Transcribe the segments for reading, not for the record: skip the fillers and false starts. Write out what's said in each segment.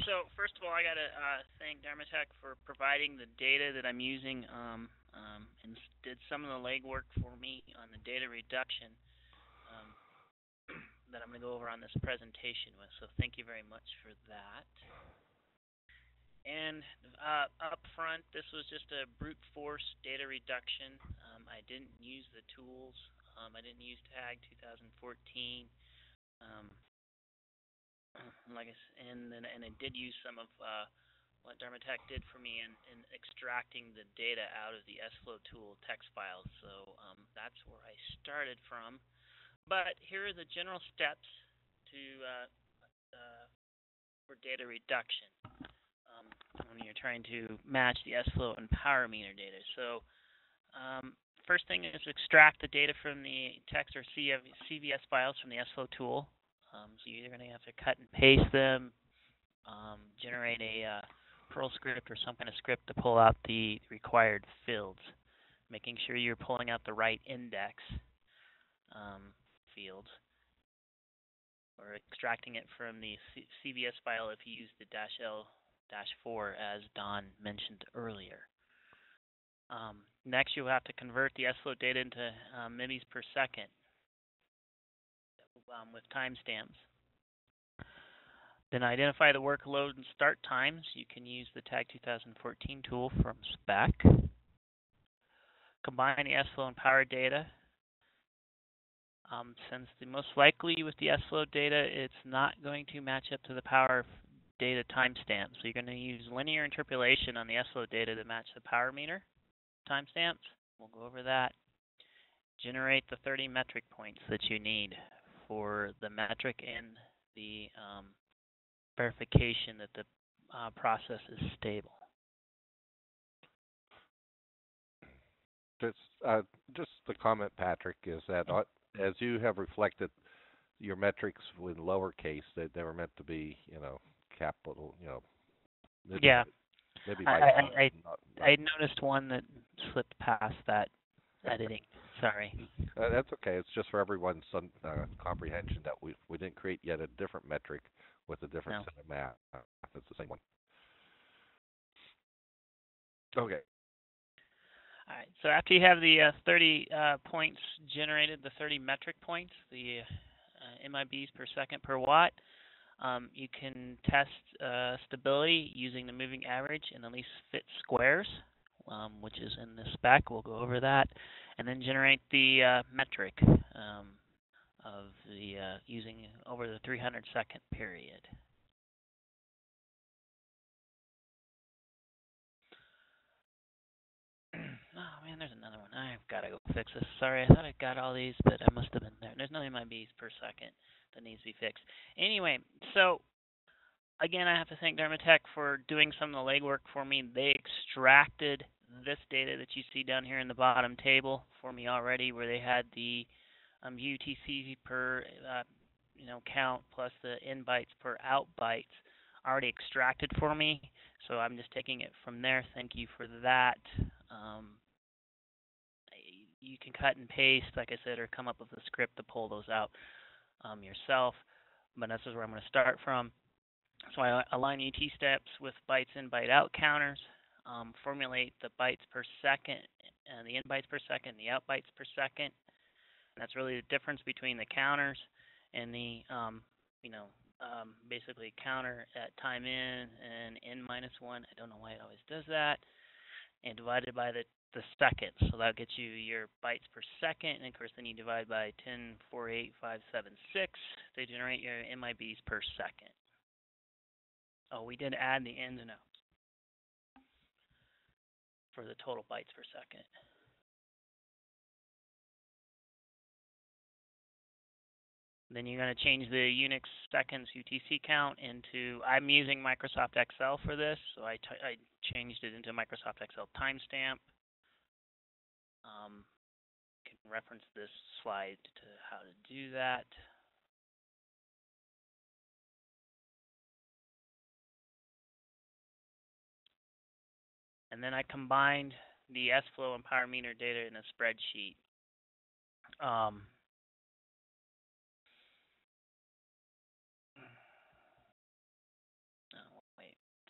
So first of all, I gotta thank Dermatech for providing the data that I'm using, and did some of the legwork for me on the data reduction um, that I'm gonna go over on this presentation with. So thank you very much for that. And up front, this was just a brute force data reduction. I didn't use the tools. I didn't use tag 2014. Um, and I did use some of what Dermatech did for me in extracting the data out of the SFlow tool text files. So that's where I started from. But here are the general steps to for data reduction when you're trying to match the SFlow and power meter data. So first thing is extract the data from the text or CVS files from the SFlow tool. So you're either going to have to cut and paste them, generate a Perl script or some kind of script to pull out the required fields, making sure you're pulling out the right index fields, or extracting it from the CVS file if you use the -L-4 as Don mentioned earlier. Next, you'll have to convert the SFlow data into MIBs per second with timestamps. Then identify the workload and start times. You can use the tag 2014 tool from spec. Combine the SFlow and power data. Since the most likely with the SFlow data, it's not going to match up to the power data timestamp. So you're going to use linear interpolation on the SFlow data to match the power meter timestamps. We'll go over that. Generate the 30 metric points that you need for the metric and the verification that the process is stable. Just the comment, Patrick, is that as you have reflected your metrics with lowercase, they were meant to be, capital, maybe, Yeah. Maybe I noticed one that slipped past that editing. Sorry. That's okay. It's just for everyone's comprehension that we didn't create yet a different metric with a different set of math. It's the same one. Okay. All right. So after you have the 30 points generated, the 30 metric points, the MIBs per second per watt, you can test stability using the moving average and at least fit squares, which is in the spec. We'll go over that, and then generate the metric of the using over the 300-second period. Oh man, there's another one. I've got to go fix this. Sorry, I thought I got all these, but I must have been there. There's no MIBs per second that needs to be fixed. Anyway, so again, I have to thank Dermatech for doing some of the legwork for me. They extracted this data that you see down here in the bottom table for me already, where they had the UTC per count plus the in bytes per out bytes already extracted for me. So I'm just taking it from there. Thank you for that. You can cut and paste, like I said, or come up with a script to pull those out yourself. But this is where I'm going to start from. So I align UT steps with bytes in, byte out counters, formulate the bytes per second, and the in bytes per second, and the out bytes per second. And that's really the difference between the counters and the, basically counter at time in and n-1. I don't know why it always does that. And divided by the seconds. So that gets you your bytes per second. And of course, then you divide by 10, 4, 8, 5, 7, 6 to generate your MIBs per second. Oh, we did add the ins and outs for the total bytes per second. Then you're going to change the Unix seconds UTC count into, I'm using Microsoft Excel for this, so I changed it into Microsoft Excel timestamp. You can reference this slide to how to do that. And then I combined the SFlow and power meter data in a spreadsheet.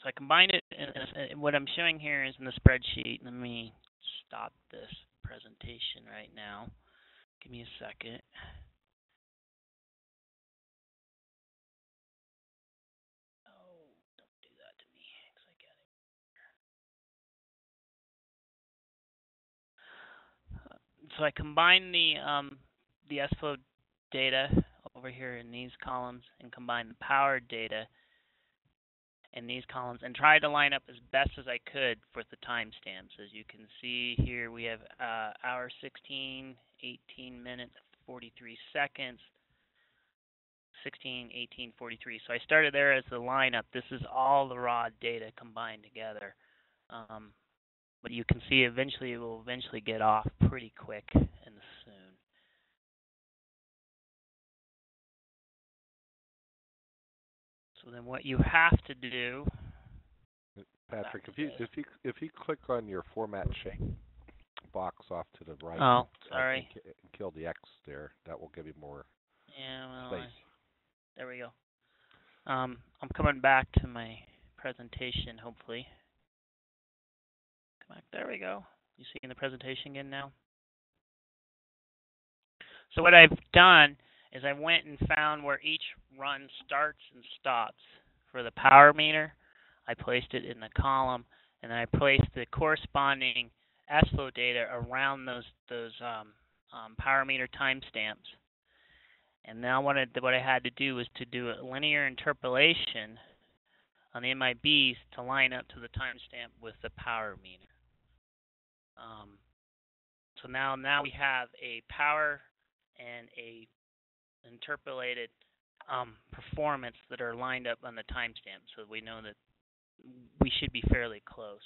So I combined it, and what I'm showing here is in the spreadsheet. Let me stop this presentation right now. Give me a second. Oh, don't do that to me, 'cause I get it. So I combined the SFlow data over here in these columns and combined the power data in these columns and tried to line up as best as I could for the timestamps. As you can see here, we have hour 16, 18 minutes, 43 seconds, 16, 18, 43. So I started there as the lineup. This is all the raw data combined together. But you can see eventually it will eventually get off pretty quick and soon. So then what you have to do, Patrick, if you click on your format shape box off to the right, oh, sorry, and kill the X there, that will give you more space. There we go. I'm coming back to my presentation, hopefully. Come back. There we go. You see in the presentation again now? So what I've done is I went and found where each run starts and stops. For the power meter, I placed it in the column, and then I placed the corresponding SFlow data around those power meter timestamps. And now what I had to do was to do a linear interpolation on the MIBs to line up to the timestamp with the power meter. So now we have a power and a interpolated performance that are lined up on the timestamp, so we know that we should be fairly close.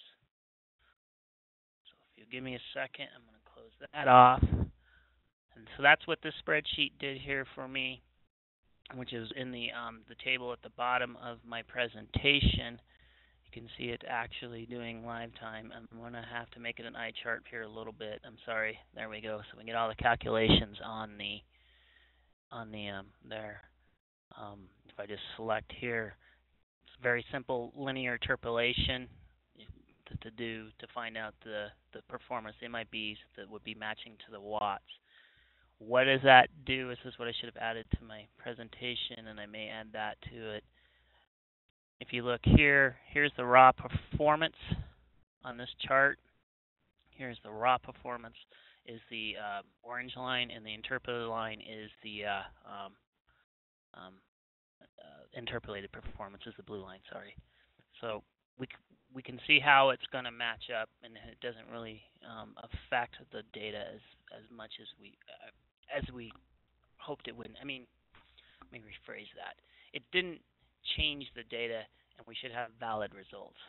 So if you give me a second, I'm going to close that off. And so that's what this spreadsheet did here for me, which is in the table at the bottom of my presentation. You can see it actually doing live time. I'm going to have to make it an eye chart here a little bit. I'm sorry. There we go. So we get all the calculations on the there. If I just select here, it's very simple linear interpolation to find out the performance MIBs that would be matching to the watts. What does that do? This is what I should have added to my presentation, and I may add that to it. If you look here, here's the raw performance on this chart. Here's the raw performance is the orange line, and the interpolated line is the interpolated performance is the blue line. Sorry. So we can see how it's going to match up, and it doesn't really affect the data as much as we hoped it would. I mean, let me rephrase that. It didn't change the data, and we should have valid results.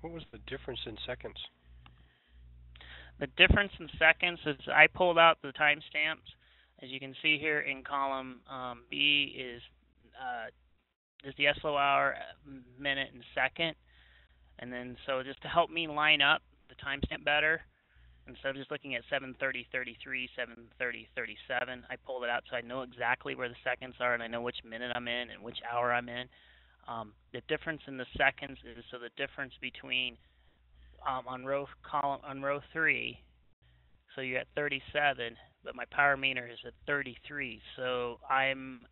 What was the difference in seconds? The difference in seconds is I pulled out the timestamps. As you can see here in column B is the SFlow hour, minute, and second. And then so just to help me line up the timestamp better, instead of just looking at 7:30:33, 7:30:37, I pulled it out so I know exactly where the seconds are and I know which minute I'm in and which hour I'm in. The difference in the seconds is so the difference between on row 3, so you're at 37, but my power meter is at 33, so I'm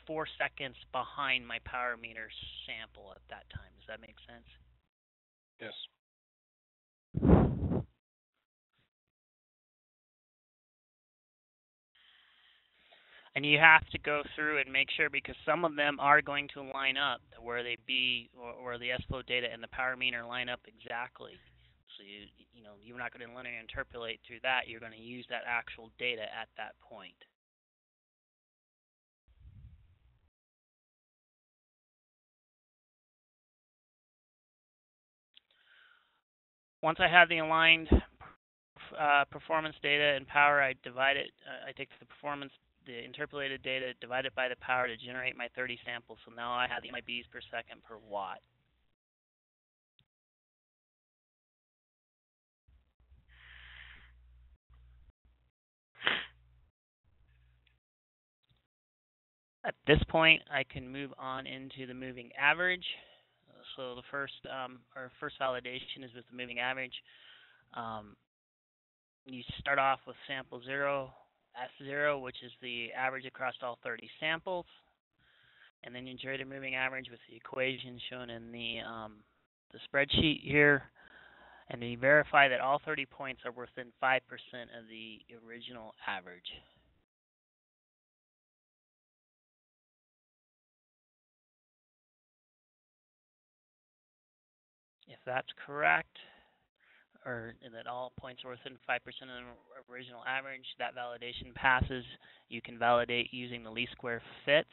4 seconds behind my power meter sample at that time. Does that make sense? Yes. And you have to go through and make sure, because some of them are going to line up to where they be, or the SFlow data and the power meter line up exactly. So you're not going to linear interpolate through that. You're going to use that actual data at that point. Once I have the aligned performance data and power, I divide it. I take the interpolated data, divide it by the power to generate my 30 samples. So now I have the MIBs per second per watt. At this point, I can move on into the moving average. So the our first validation is with the moving average. Um, you start off with sample 0, S0, which is the average across all 30 samples. And then you generate a moving average with the equation shown in the spreadsheet here. And you verify that all 30 points are within 5% of the original average. If that's correct, or that all points are within 5% of the original average, that validation passes. You can validate using the least square fits.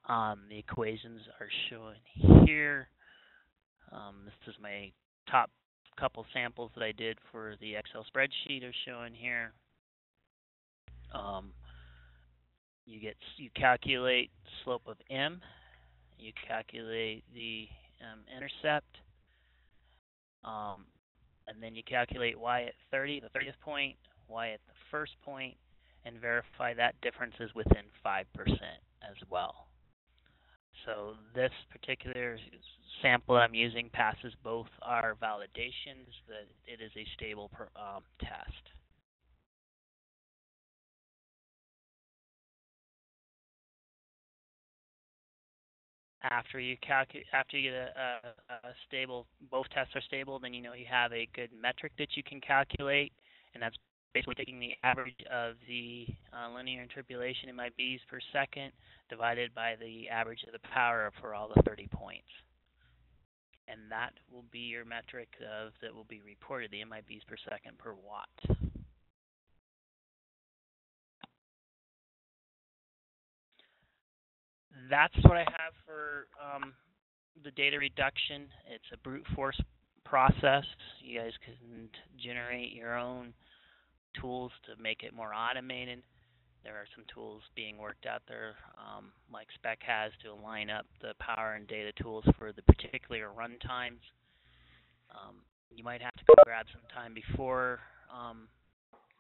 The equations are shown here. This is my top couple samples that I did for the Excel spreadsheet are shown here. You calculate slope of m, you calculate the intercept, and then you calculate y at 30, the 30th point, y at the first point, and verify that difference is within 5% as well. So this particular sample I'm using passes both our validations that it is a stable test. After you get a stable, both tests are stable, then you know you have a good metric that you can calculate, and that's basically taking the average of the linear interpolation in my B's per second divided by the average of the power for all the 30 points. And that will be your metric that will be reported, the MIBs per second per watt. That's what I have for the data reduction. It's a brute force process. You guys can generate your own tools to make it more automated. There are some tools being worked out there, like Spec has, to line up the power and data tools for the particular run times. You might have to go grab some time before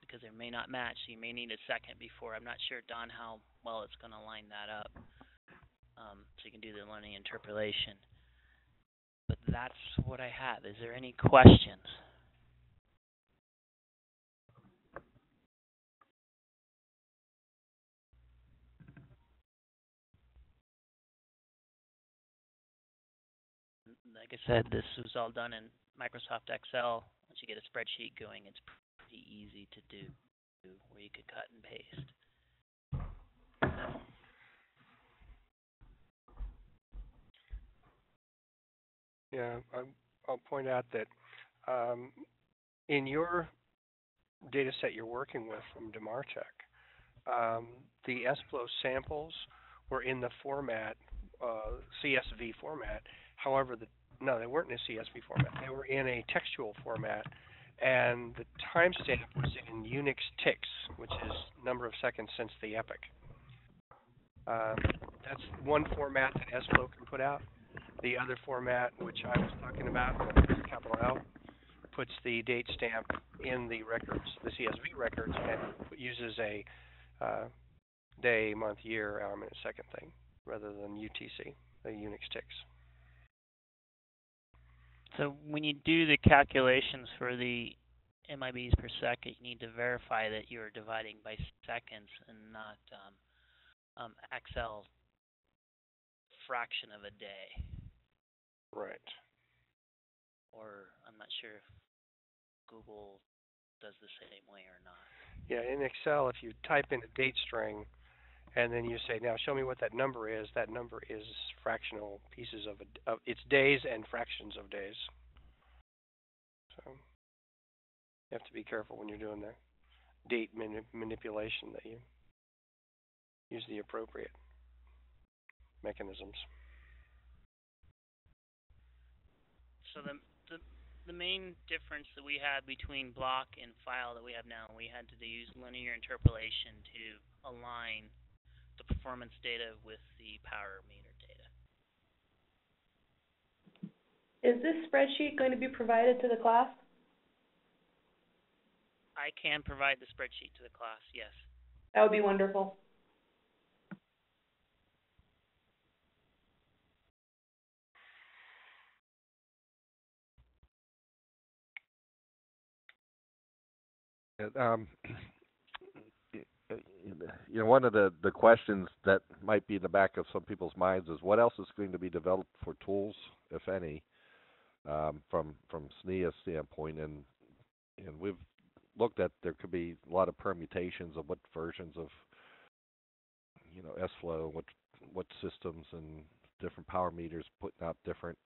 because they may not match, so you may need a second before. I'm not sure, Don, how well it's going to line that up. So you can do the linear interpolation. But that's what I have. Is there any questions? Like I said, this was all done in Microsoft Excel. Once you get a spreadsheet going, it's pretty easy to do, where you could cut and paste. Yeah, I'll point out that in your data set you're working with from DeMartech, the SPLO samples were in the format, CSV format. However, no, they weren't in a CSV format. They were in a textual format, and the timestamp was in Unix ticks, which is number of seconds since the epoch. That's one format that SPLO can put out. The other format, which I was talking about, capital L, puts the date stamp in the records, the CSV records, and uses a day, month, year, hour, minute, second thing, rather than UTC, the Unix ticks. So when you do the calculations for the MIBs per second, you need to verify that you're dividing by seconds and not Excel fraction of a day. Right. Or I'm not sure if Google does the same way or not. Yeah, in Excel, if you type in a date string and then you say, now show me what that number is fractional pieces of it's days and fractions of days. So you have to be careful when you're doing the date manipulation that you use the appropriate mechanisms. So the main difference that we had between block and file that we have now, we had to use linear interpolation to align the performance data with the power meter data. Is this spreadsheet going to be provided to the class? I can provide the spreadsheet to the class, yes. That would be wonderful. And, one of the questions that might be in the back of some people's minds is what else is going to be developed for tools, if any, from SNIA standpoint, and we've looked at there could be a lot of permutations of what versions of SFlow, what systems and different power meters putting out different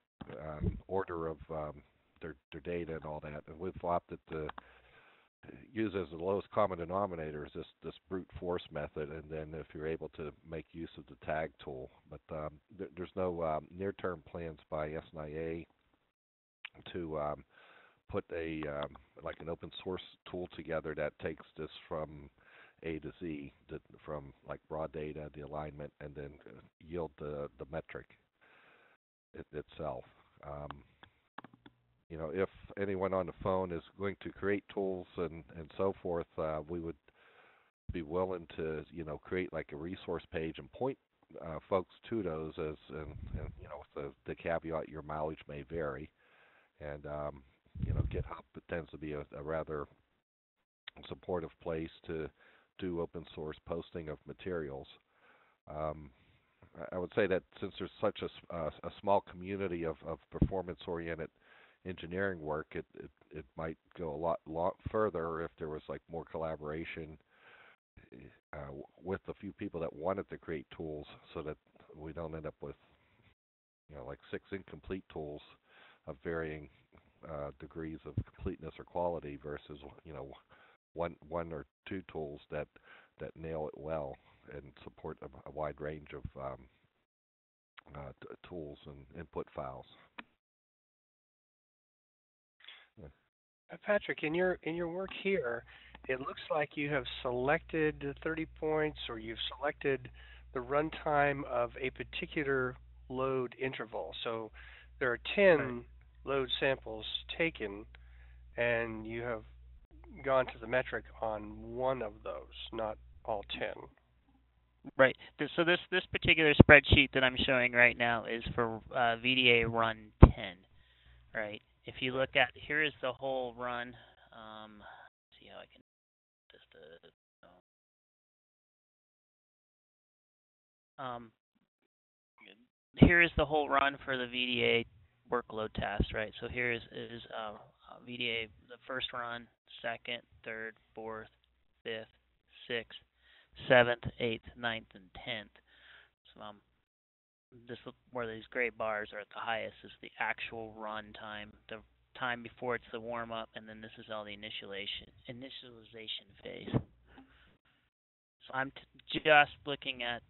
order of their data and all that, and we've opted to use as the lowest common denominator is this brute force method, and then if you're able to make use of the tag tool. But there's no near-term plans by SNIA to put a like an open source tool together that takes this from A to Z, from like raw data, the alignment, and then yield the metric itself. If anyone on the phone is going to create tools and so forth, we would be willing to, create like a resource page and point folks to those and with the caveat your mileage may vary. And, GitHub tends to be a rather supportive place to do open source posting of materials. I would say that since there's such a small community of performance-oriented engineering work, it might go a lot further if there was like more collaboration with the few people that wanted to create tools, so that we don't end up with like 6 incomplete tools of varying degrees of completeness or quality versus one or two tools that nail it well and support a wide range of tools and input files. Patrick, in your work here, it looks like you have selected 30 points, or you've selected the runtime of a particular load interval. So there are 10 load samples taken, and you have gone to the metric on one of those, not all 10. Right. So this particular spreadsheet that I'm showing right now is for VDA run 10, right? If you look at, here is the whole run. See how I can just here is the whole run for the VDA workload task, right? So here is VDA, the first run, second, third, fourth, fifth, sixth, 7th, 8th, 9th, and 10th. So this where these gray bars are at the highest is the actual run time, the time before it's the warm up, and then this is all the initialization phase. So I'm just looking at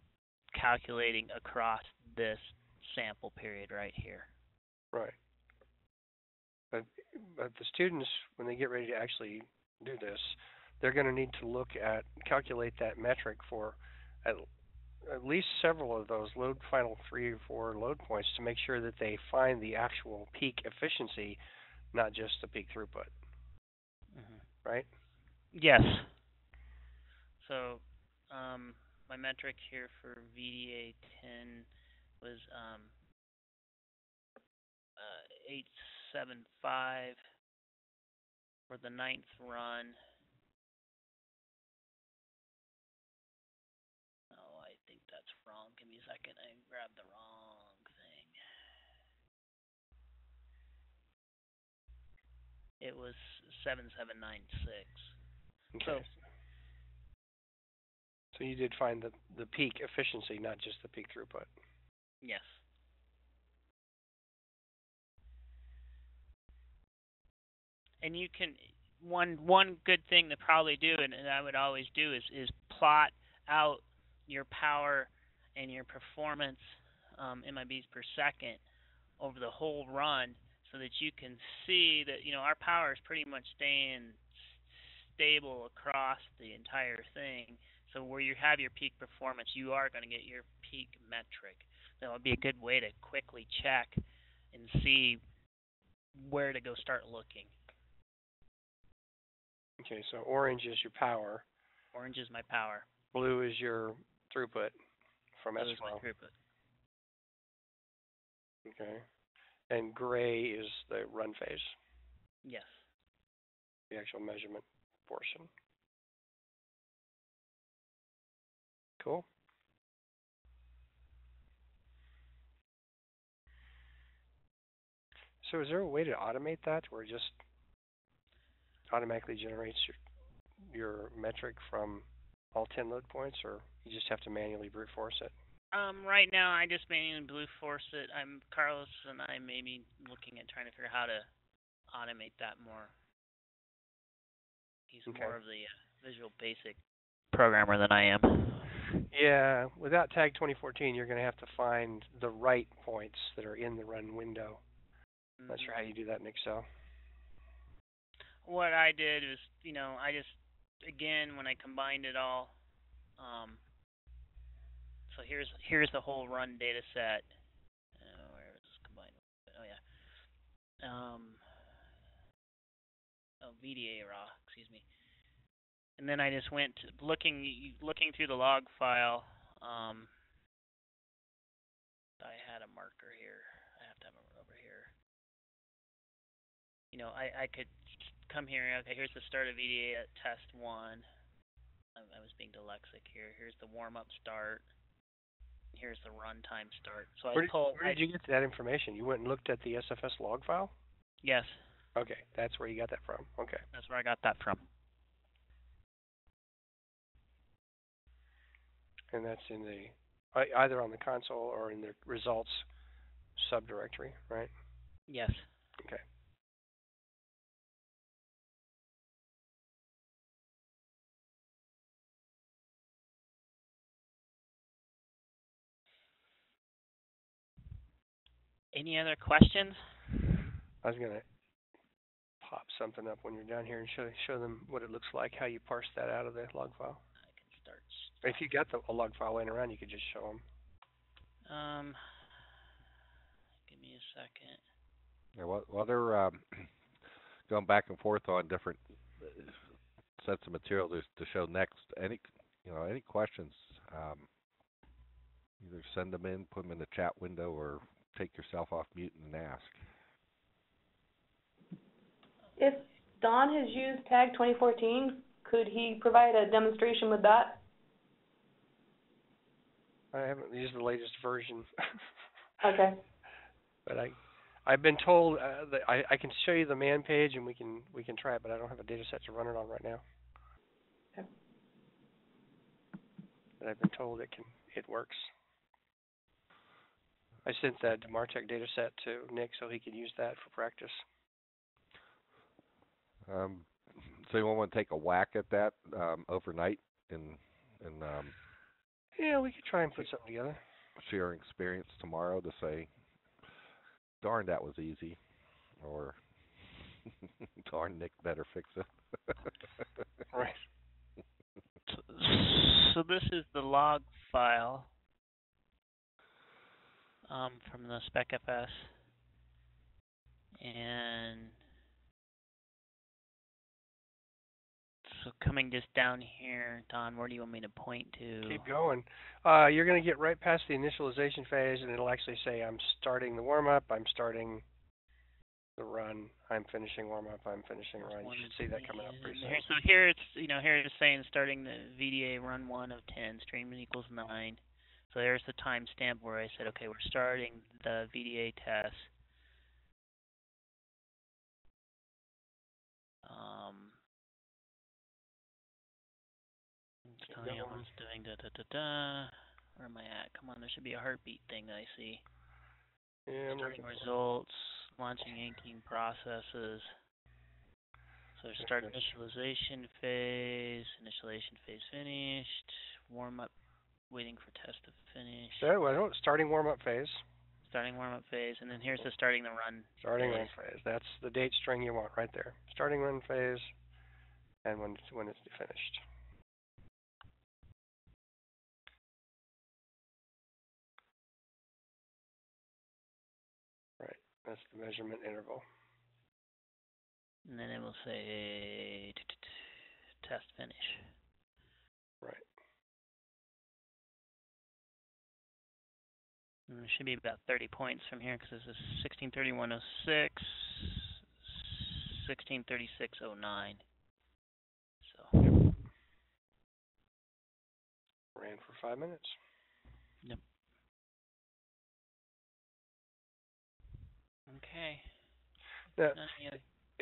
calculating across this sample period right here. Right. But the students, when they get ready to actually do this, they're going to need to calculate that metric for at least several of those final 3 or 4 load points to make sure that they find the actual peak efficiency, not just the peak throughput. Mm-hmm. Right? Yes. So my metric here for VDA 10 was 875 for the 9th run. Oh, I think that's wrong. Give me a second. I grabbed the wrong thing. It was 7796. Okay. So you did find the peak efficiency, not just the peak throughput. Yes. And you can one good thing to probably do, and I would always do, is plot out your power and your performance MIBs per second over the whole run, so that you can see that our power is pretty much staying stable across the entire thing. So where you have your peak performance, you are going to get your peak metric. That would be a good way to quickly check and see where to go start looking. Okay, so orange is your power. Orange is my power. Blue is your throughput from SFlow. Blue is my throughput. Okay. And gray is the run phase. Yes. The actual measurement portion. Cool. So is there a way to automate that where it just automatically generates your metric from all 10 load points, or you just have to manually brute force it? Right now I just manually blue force it. Carlos and I may be looking at trying to figure out how to automate that more. He's Okay. more of the Visual Basic programmer than I am. Yeah, without tag 2014, you're going to have to find the right points that are in the run window. Not sure how you do that in Excel. What I did is, I just, again, when I combined it all, so here's the whole run data set. Where is this combined? Oh yeah. VDA raw, excuse me. And then I just went looking through the log file. I had a marker here. I have to have it over here. I could come here. Okay, here's the start of VDA at test 1. I was being dyslexic here. Here's the warm-up start. Here's the runtime start. So Where did you get that information? You went and looked at the SFS log file? Yes. Okay, that's where you got that from. Okay. That's where I got that from. And that's in the either on the console or in the results subdirectory, right? Yes. Okay. Any other questions? I was gonna pop something up when you're down here and show them what it looks like, how you parse that out of the log file. I can start. If you got a log file laying around, you could just show them. Give me a second. Yeah, while they're going back and forth on different sets of material to show next, any questions, either send them in, put them in the chat window, or take yourself off mute and ask. If Don has used tag 2014, could he provide a demonstration with that? I haven't used the latest version. Okay. But I've been told that I can show you the man page and we can try it, but I don't have a data set to run it on right now. Okay. But I've been told it works. I sent that Martech data set to Nick so he could use that for practice. So you want to take a whack at that overnight and yeah, we could try and put something together. Share an experience tomorrow to say, darn, that was easy, or darn, Nick better fix it. Right. So this is the log file from the SpecFS, and so coming just down here, Don, where do you want me to point to? Keep going. You're going to get right past the initialization phase, and it'll actually say, I'm starting the warm-up, I'm starting the run, I'm finishing warm-up, I'm finishing run. You should see that coming up pretty soon. So here it's, here it's saying starting the VDA run 1 of 10, stream equals 9. So there's the timestamp where I said, okay, we're starting the VDA test. It's telling me what it's doing. Where am I at? Come on, there should be a heartbeat thing that I see. Yeah, Starting results, launching inking processes. So start initialization phase finished, warm up, waiting for test to finish. Starting warm-up phase. Starting warm-up phase, and then here's the starting the run. Starting run phase. That's the date string you want right there. Starting run phase, and when it's finished. Right. That's the measurement interval. And then it will say test finish. Right. And it should be about 30 points from here because this is 1631.06, 1636.09. Ran for 5 minutes. Yep. Okay. Now, Yeah.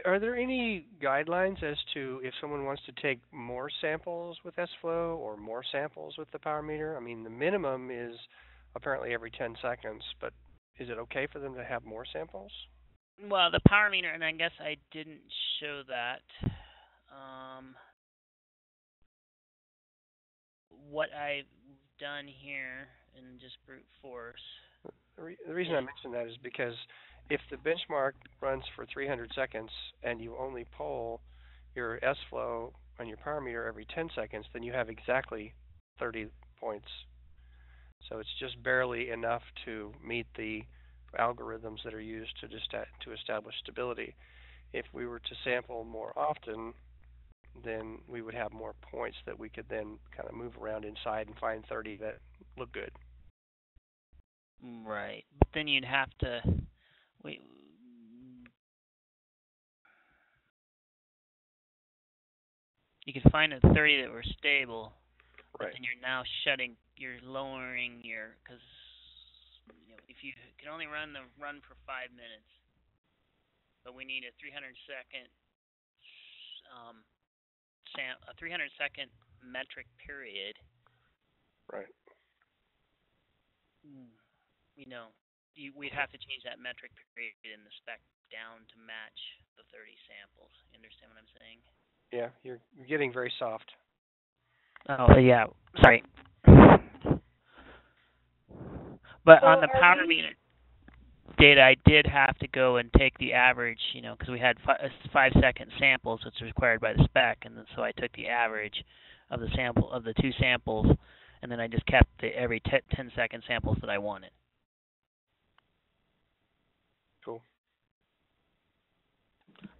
are there any guidelines as to if someone wants to take more samples with SFlow or more samples with the power meter? I mean, the minimum is apparently every 10 seconds, but is it okay for them to have more samples? Well, the power meter, and I guess I didn't show that. What I've done here in just brute force. The reason I mention that is because if the benchmark runs for 300 seconds and you only poll your SFlow on your power meter every 10 seconds, then you have exactly 30 points. So it's just barely enough to meet the algorithms that are used to establish stability. If we were to sample more often, then we would have more points that we could then kind of move around inside and find 30 that look good. Right. But then you'd have to wait. You could find a 30 that were stable, Right. but then you're lowering your, because if you can only run for 5 minutes, but we need a 300-second a 300-second metric period. Right. We'd have to change that metric period in the spec down to match the 30 samples. You understand what I'm saying? Yeah, you're getting very soft. Oh, yeah. Sorry. But So on the power meter data, I did have to go and take the average, because we had 5-second samples, which is required by the spec, and so I took the average of the two samples, and then I just kept every 10-second samples that I wanted. Cool.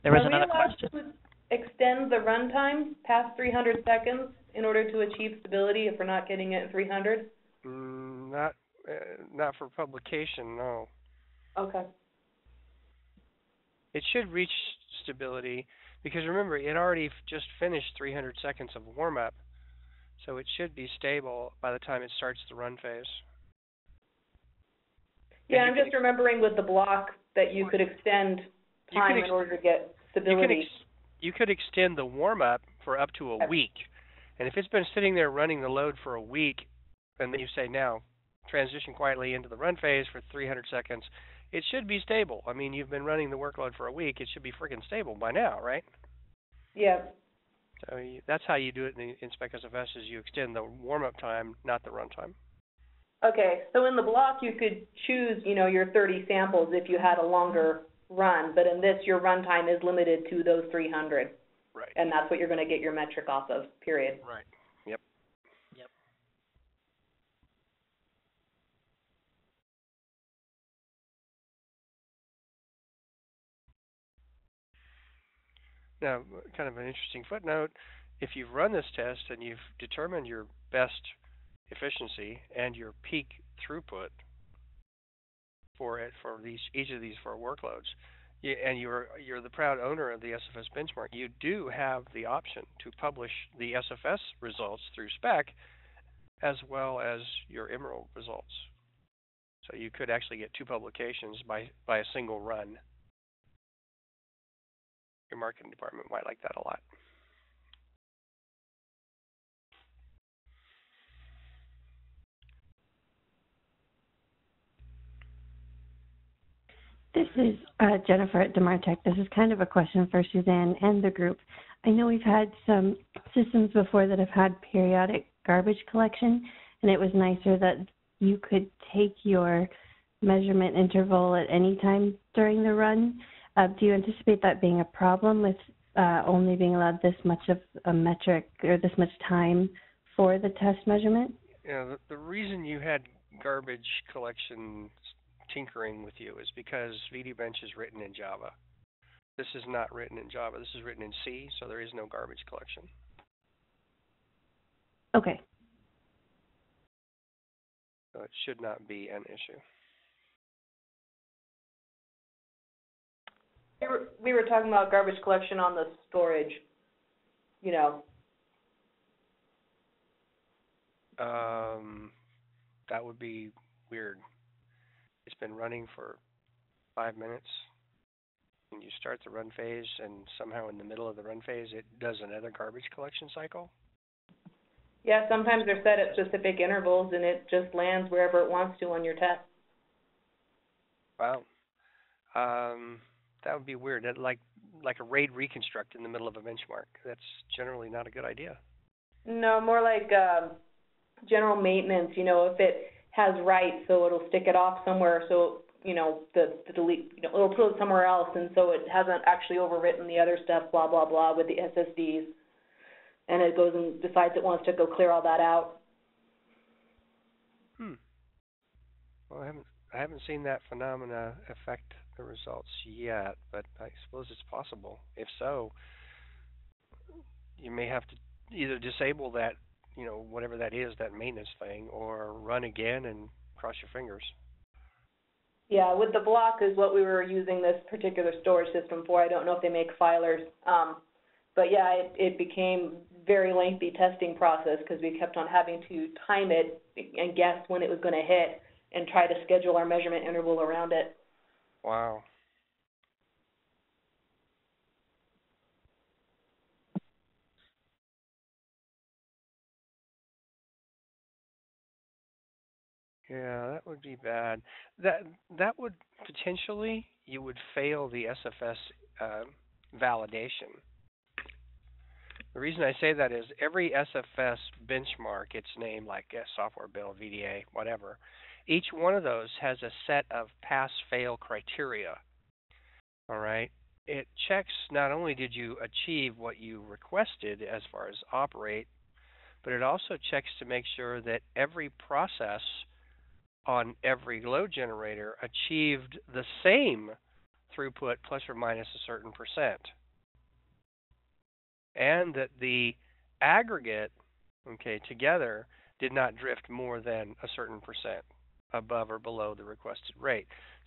There was another question. To extend the runtime past 300 seconds in order to achieve stability if we're not getting it at 300? Not for publication, no. Okay. It should reach stability because remember, it already just finished 300 seconds of warm-up, so it should be stable by the time it starts the run phase. Yeah, I'm just remembering with the block that you could extend time in order to get stability. You could extend the warm-up for up to a week. And if it's been sitting there running the load for a week, and then you say, now, transition quietly into the run phase for 300 seconds, it should be stable. I mean, you've been running the workload for a week. It should be freaking stable by now, right? Yeah. So that's how you do it in Spec SFS is you extend the warm-up time, not the runtime. Okay, so in the block you could choose, your 30 samples if you had a longer run, but in this your runtime is limited to those 300. Right. And that's what you're going to get your metric off of, period. Right. Yep. Now, kind of an interesting footnote, if you've run this test and you've determined your best efficiency and your peak throughput for each of these 4 workloads, and you're the proud owner of the SFS benchmark, you do have the option to publish the SFS results through spec as well as your Emerald results. So you could actually get 2 publications by a single run. Your marketing department might like that a lot. This is Jennifer at DeMartech. This is kind of a question for Suzanne and the group. I know we've had some systems before that have had periodic garbage collection, and it was nicer that you could take your measurement interval at any time during the run. Do you anticipate that being a problem with only being allowed this much of a metric or this much time for the test measurement? Yeah, the reason you had garbage collection tinkering with you is because VDBench is written in Java. This is not written in Java. This is written in C, so there is no garbage collection. Okay. So it should not be an issue. We were talking about garbage collection on the storage, That would be weird. It's been running for 5 minutes, and you start the run phase, and somehow in the middle of the run phase, it does another garbage collection cycle. Yeah, sometimes they're set at specific intervals, and it just lands wherever it wants to on your test. Wow. That would be weird. That like a RAID reconstruct in the middle of a benchmark. That's generally not a good idea. No, more like general maintenance. If it has write, so it'll stick it off somewhere, so the delete, it'll put it somewhere else, and so it hasn't actually overwritten the other stuff, blah blah blah, with the SSDs, and it goes and decides it wants to go clear all that out. Well, I haven't seen that phenomena affect the results yet, but I suppose it's possible. If so, you may have to either disable that, whatever that is, that maintenance thing, or run again and cross your fingers. Yeah, with the block is what we were using this particular storage system for. I don't know if they make filers. But yeah, it became very lengthy testing process because we kept on having to time it and guess when it was going to hit and try to schedule our measurement interval around it. Wow. Yeah, that would be bad. That would potentially, you would fail the SFS validation. The reason I say that is every SFS benchmark, its name like software bill, VDA, whatever, each one of those has a set of pass-fail criteria. All right? It checks not only did you achieve what you requested as far as operate, but it also checks to make sure that every process on every load generator achieved the same throughput plus or minus a certain percent. And that the aggregate, together did not drift more than a certain percent above or below the requested rate.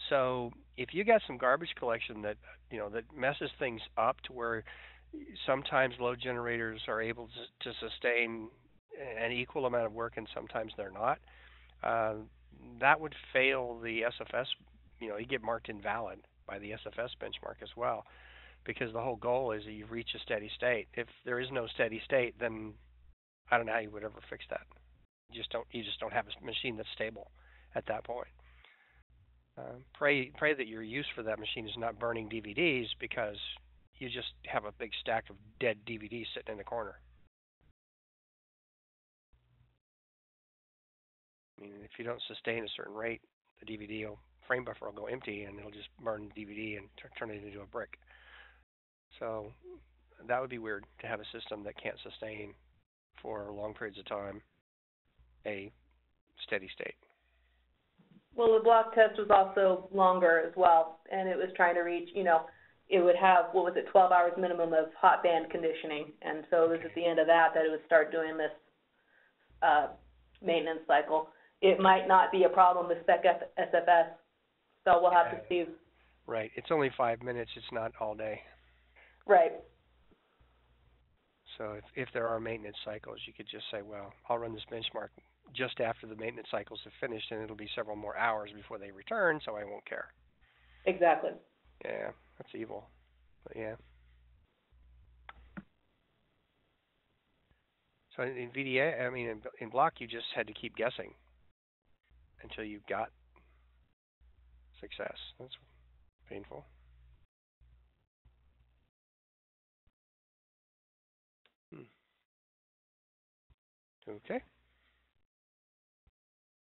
So if you got some garbage collection that that messes things up to where sometimes load generators are able to sustain an equal amount of work and sometimes they're not, that would fail the SFS. You get marked invalid by the SFS benchmark as well, because the whole goal is that you reach a steady state. If there is no steady state, then I don't know how you would ever fix that. You just don't have a machine that's stable at that point. Pray that your use for that machine is not burning DVDs, because you just have a big stack of dead DVDs sitting in the corner. I mean, if you don't sustain a certain rate, the DVD frame buffer will go empty, and it'll just burn the DVD and turn it into a brick. So that would be weird to have a system that can't sustain for long periods of time a steady state. Well, the block test was also longer as well, and it was trying to reach, it would have, 12 hours minimum of hot band conditioning, and so it was at the end of that it would start doing this maintenance cycle. It might not be a problem with spec SFS, so we'll have to see. Right. It's only 5 minutes. It's not all day. Right. So if there are maintenance cycles, you could just say, well, I'll run this benchmark just after the maintenance cycles have finished, and it'll be several more hours before they return, so I won't care. Exactly. Yeah, that's evil. But yeah. So in VDA, in block, you just had to keep guessing until you got success. That's painful. Okay.